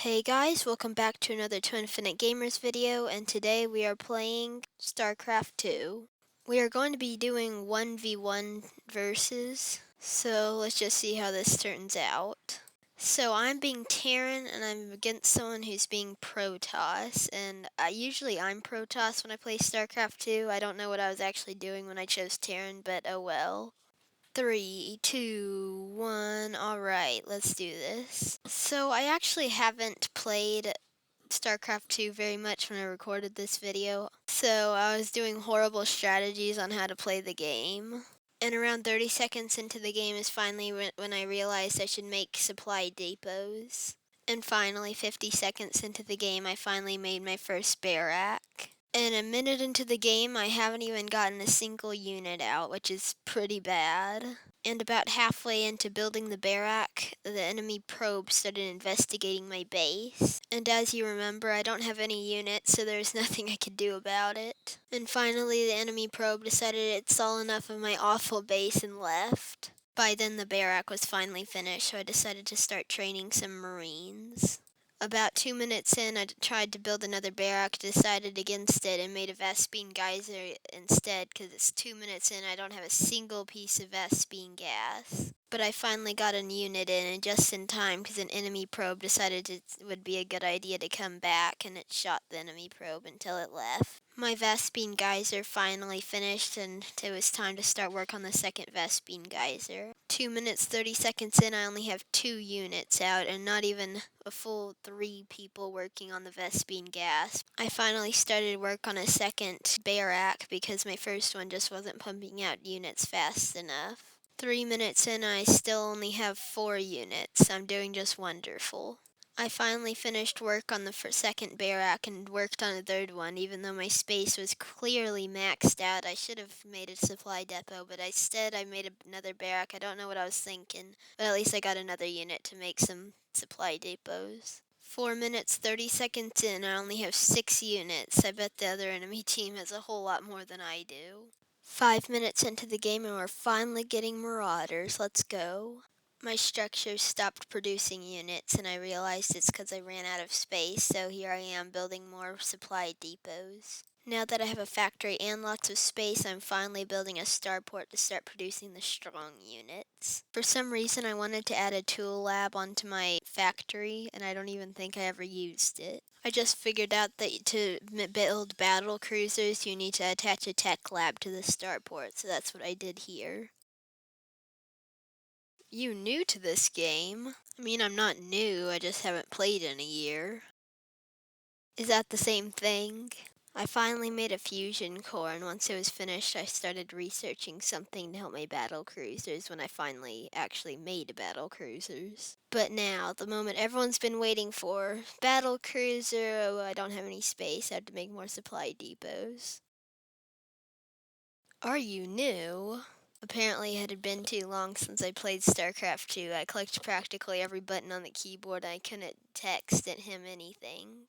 Hey guys, welcome back to another Twin Infinite Gamers video, and today we are playing Starcraft 2. We are going to be doing 1v1 versus, so let's just see how this turns out. So I'm being Terran, and I'm against someone who's being Protoss, and usually I'm Protoss when I play Starcraft 2. I don't know what I was actually doing when I chose Terran, but oh well. 3, 2, 1. Alright, let's do this. So I actually haven't played StarCraft 2 very much when I recorded this video. So I was doing horrible strategies on how to play the game. And around 30 seconds into the game is finally when I realized I should make supply depots. And finally, 50 seconds into the game, I finally made my first barrack. And a minute into the game, I haven't even gotten a single unit out, which is pretty bad. And about halfway into building the barrack, the enemy probe started investigating my base. And as you remember, I don't have any units, so there's nothing I could do about it. And finally, the enemy probe decided it saw enough of my awful base and left. By then, the barrack was finally finished, so I decided to start training some Marines. About 2 minutes in, I tried to build another barrack, decided against it, and made a Vespene geyser instead, because it's 2 minutes in, I don't have a single piece of Vespene gas. But I finally got a unit in, and just in time, because an enemy probe decided it would be a good idea to come back, and it shot the enemy probe until it left. My Vespene geyser finally finished, and it was time to start work on the second Vespene geyser. 2 minutes 30 seconds in, I only have 2 units out, and not even a full 3 people working on the Vespene gas. I finally started work on a second barrack because my first one just wasn't pumping out units fast enough. 3 minutes in, I still only have 4 units. I'm doing just wonderful. I finally finished work on the second barrack and worked on a third one, even though my space was clearly maxed out. I should have made a supply depot, but instead I made another barrack. I don't know what I was thinking, but at least I got another unit to make some supply depots. 4 minutes 30 seconds in, I only have 6 units. I bet the other enemy team has a whole lot more than I do. 5 minutes into the game and we're finally getting marauders. Let's go. My structure stopped producing units, and I realized it's because I ran out of space, so here I am building more supply depots. Now that I have a factory and lots of space, I'm finally building a starport to start producing the strong units. For some reason, I wanted to add a tool lab onto my factory, and I don't even think I ever used it. I just figured out that to build battle cruisers, you need to attach a tech lab to the starport, so that's what I did here. You new to this game? I mean, I'm not new, I just haven't played in a year. Is that the same thing? I finally made a fusion core, and once it was finished, I started researching something to help my battle cruisers when I finally actually made battle cruisers. But now, the moment everyone's been waiting for, battle cruiser, oh, I don't have any space, I have to make more supply depots. Are you new? Apparently it had been too long since I played Starcraft 2. I clicked practically every button on the keyboard and I couldn't text him anything.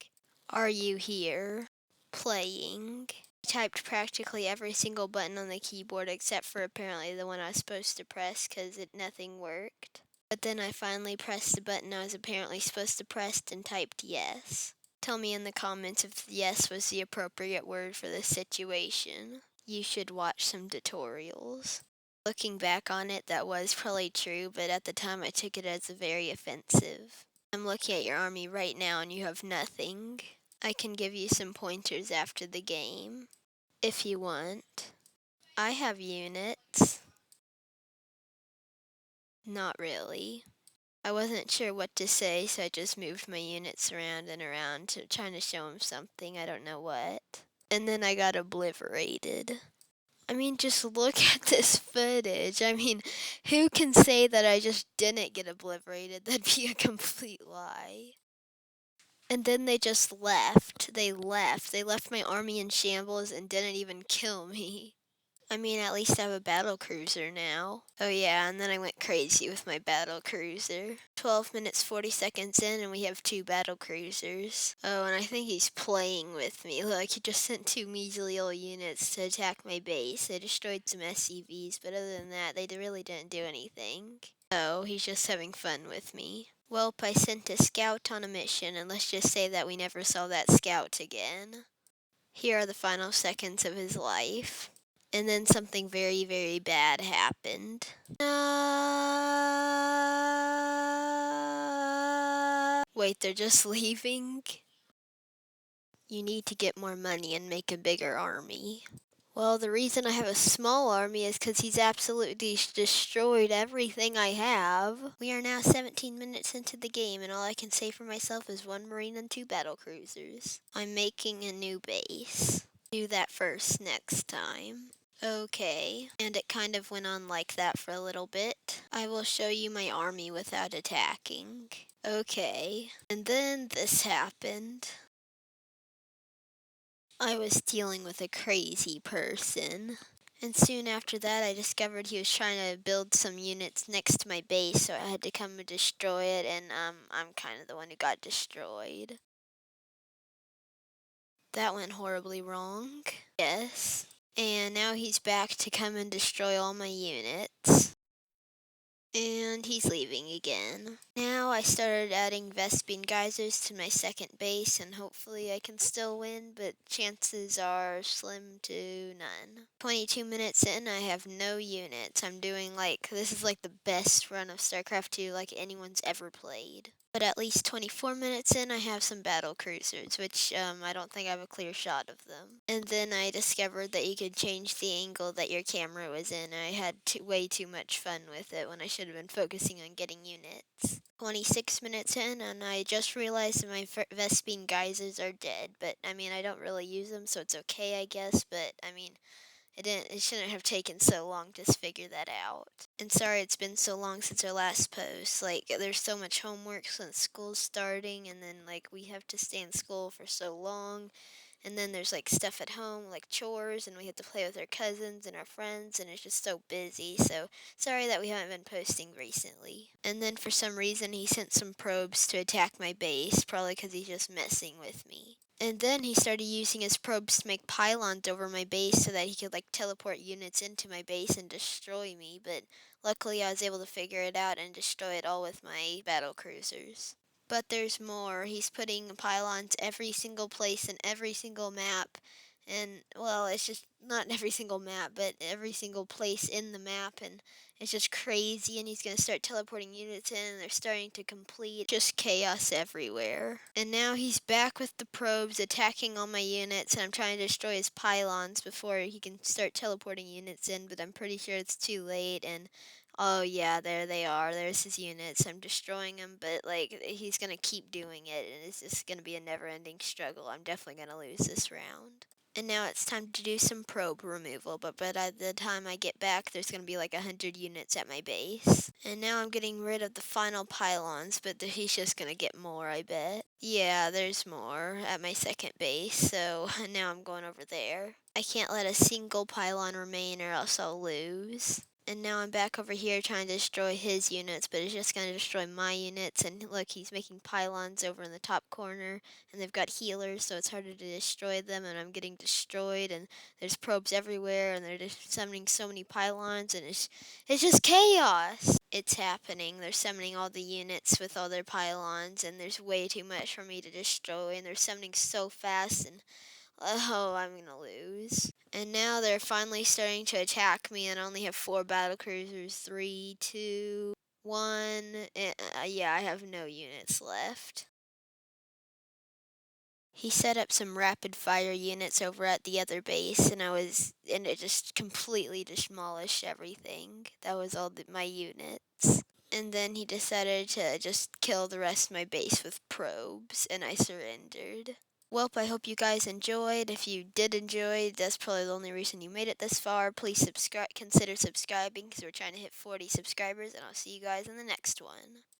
Are you here? Playing. I typed practically every single button on the keyboard except for apparently the one I was supposed to press because nothing worked. But then I finally pressed the button I was apparently supposed to press and typed yes. Tell me in the comments if yes was the appropriate word for this situation. You should watch some tutorials. Looking back on it, that was probably true, but at the time I took it as very offensive. I'm looking at your army right now and you have nothing. I can give you some pointers after the game, if you want. I have units. Not really. I wasn't sure what to say, so I just moved my units around and around, trying to show him something, I don't know what. And then I got obliterated. I mean, just look at this footage. I mean, who can say that I just didn't get obliterated? That'd be a complete lie. And then they just left. They left. They left my army in shambles and didn't even kill me. I mean, at least I have a battle cruiser now. Oh yeah, and then I went crazy with my battle cruiser. 12 minutes 40 seconds in and we have 2 battle cruisers. Oh, and I think he's playing with me. Look, he just sent 2 measly old units to attack my base. They destroyed some SCVs, but other than that, they really didn't do anything. Oh, he's just having fun with me. Welp, I sent a scout on a mission, and let's just say that we never saw that scout again. Here are the final seconds of his life. And then something very, very bad happened. Wait, they're just leaving? You need to get more money and make a bigger army. Well, the reason I have a small army is because he's absolutely destroyed everything I have. We are now 17 minutes into the game, and all I can say for myself is 1 Marine and 2 battle cruisers. I'm making a new base. Do that first next time. Okay, and it kind of went on like that for a little bit. I will show you my army without attacking. Okay, and then this happened. I was dealing with a crazy person. And soon after that, I discovered he was trying to build some units next to my base, so I had to come and destroy it, and I'm kind of the one who got destroyed. That went horribly wrong. Yes. And now he's back to come and destroy all my units. And he's leaving again. Now I started adding Vespine geysers to my second base, and hopefully I can still win, but chances are slim to none. 22 minutes in, I have no units. I'm doing this is like the best run of Starcraft 2 like anyone's ever played. But at least 24 minutes in, I have some battle cruisers, which I don't think I have a clear shot of them. And then I discovered that you could change the angle that your camera was in. I had way too much fun with it when I should have been focusing on getting units. 26 minutes in, and I just realized that my Vespine geysers are dead. But, I mean, I don't really use them, so it's okay, I guess. But, I mean, it shouldn't have taken so long to figure that out. And sorry it's been so long since our last post. There's so much homework since school's starting, and then, we have to stay in school for so long. And then there's, stuff at home, like chores, and we have to play with our cousins and our friends, and it's just so busy. So, sorry that we haven't been posting recently. And then for some reason, he sent some probes to attack my base, probably because he's just messing with me. And then he started using his probes to make pylons over my base so that he could teleport units into my base and destroy me, but luckily I was able to figure it out and destroy it all with my battle cruisers. But there's more. He's putting pylons every single place in every single map. And, well, it's just not every single map, but every single place in the map. And it's just crazy. And he's going to start teleporting units in, and they're starting to complete. Just chaos everywhere. And now he's back with the probes, attacking all my units. And I'm trying to destroy his pylons before he can start teleporting units in. But I'm pretty sure it's too late. And oh yeah, there they are. There's his units. I'm destroying them, but he's gonna keep doing it, and it's just gonna be a never-ending struggle. I'm definitely gonna lose this round. And now it's time to do some probe removal, but by the time I get back, there's gonna be 100 units at my base. And now I'm getting rid of the final pylons, but he's just gonna get more, I bet. Yeah, there's more at my second base, so now I'm going over there. I can't let a single pylon remain or else I'll lose. And now I'm back over here trying to destroy his units, but it's just going to destroy my units. And look, he's making pylons over in the top corner, and they've got healers, so it's harder to destroy them, and I'm getting destroyed, and there's probes everywhere, and they're just summoning so many pylons, and it's just chaos. It's happening. They're summoning all the units with all their pylons, and there's way too much for me to destroy, and they're summoning so fast, and oh, I'm gonna lose. And now they're finally starting to attack me, and I only have 4 battle cruisers. 3, 2, 1. Yeah, I have no units left. He set up some rapid fire units over at the other base, and it just completely demolished everything. That was all my units. And then he decided to just kill the rest of my base with probes, and I surrendered. Welp, I hope you guys enjoyed. If you did enjoy, that's probably the only reason you made it this far. Please consider subscribing, because we're trying to hit 40 subscribers, and I'll see you guys in the next one.